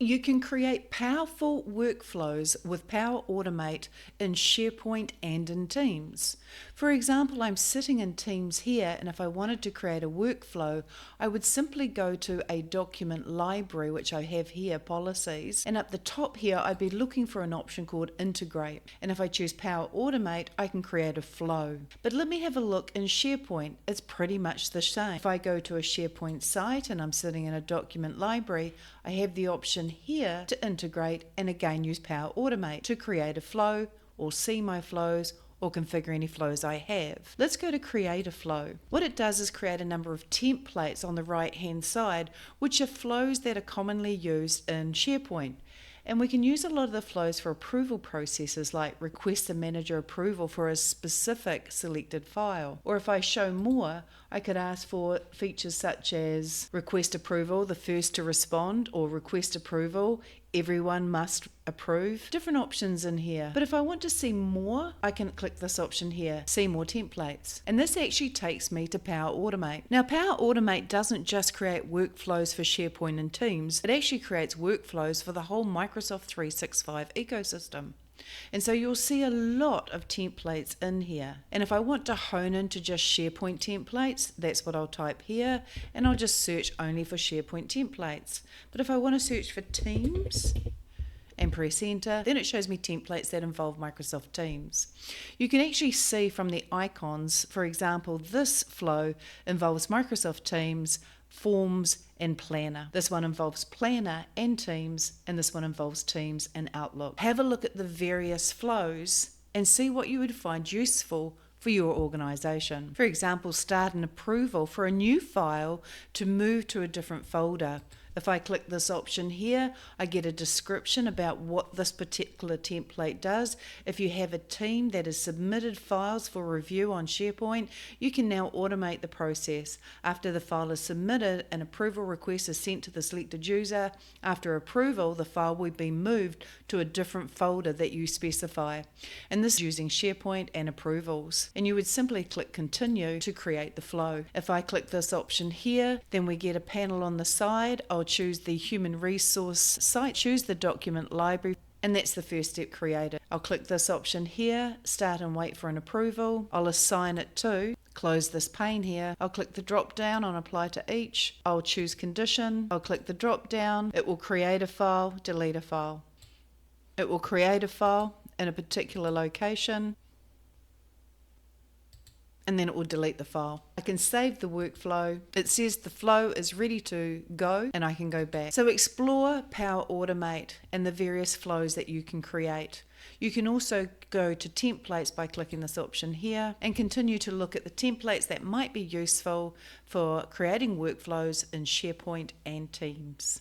You can create powerful workflows with Power Automate in SharePoint and in Teams. For example, I'm sitting in Teams here, and if I wanted to create a workflow, I would simply go to a document library, which I have here, Policies, and up the top here, I'd be looking for an option called Integrate. And if I choose Power Automate, I can create a flow. But let me have a look in SharePoint. It's pretty much the same. If I go to a SharePoint site and I'm sitting in a document library, I have the option here to integrate and again use Power Automate to create a flow or see my flows or configure any flows I have. Let's go to create a flow. What it does is create a number of templates on the right hand side, which are flows that are commonly used in SharePoint. And we can use a lot of the flows for approval processes like request a manager approval for a specific selected file. Or if I show more, I could ask for features such as request approval, the first to respond, or request approval, everyone must approve. Different options in here. But if I want to see more, I can click this option here, see more templates. And this actually takes me to Power Automate. Now, Power Automate doesn't just create workflows for SharePoint and Teams, it actually creates workflows for the whole Microsoft 365 ecosystem. And so you'll see a lot of templates in here. And if I want to hone into just SharePoint templates, that's what I'll type here, and I'll just search only for SharePoint templates. But if I want to search for Teams and press enter, then it shows me templates that involve Microsoft Teams. You can actually see from the icons, for example, this flow involves Microsoft Teams, Forms, and Planner. This one involves Planner and Teams, and this one involves Teams and Outlook. Have a look at the various flows and see what you would find useful for your organization. For example, start an approval for a new file to move to a different folder. If I click this option here, I get a description about what this particular template does. If you have a team that has submitted files for review on SharePoint, you can now automate the process. After the file is submitted, an approval request is sent to the selected user. After approval, the file will be moved to a different folder that you specify. And this is using SharePoint and approvals. And you would simply click continue to create the flow. If I click this option here, then we get a panel on the side. I'll choose the human resource site, choose the document library, and that's the first step created. I'll click this option here, start and wait for an approval. I'll assign it to, close this pane here. I'll click the drop down on apply to each. I'll choose condition. I'll click the drop down. It will create a file, delete a file. It will create a file in a particular location, and then it will delete the file. I can save the workflow. It says the flow is ready to go, and I can go back. So explore Power Automate and the various flows that you can create. You can also go to templates by clicking this option here and continue to look at the templates that might be useful for creating workflows in SharePoint and Teams.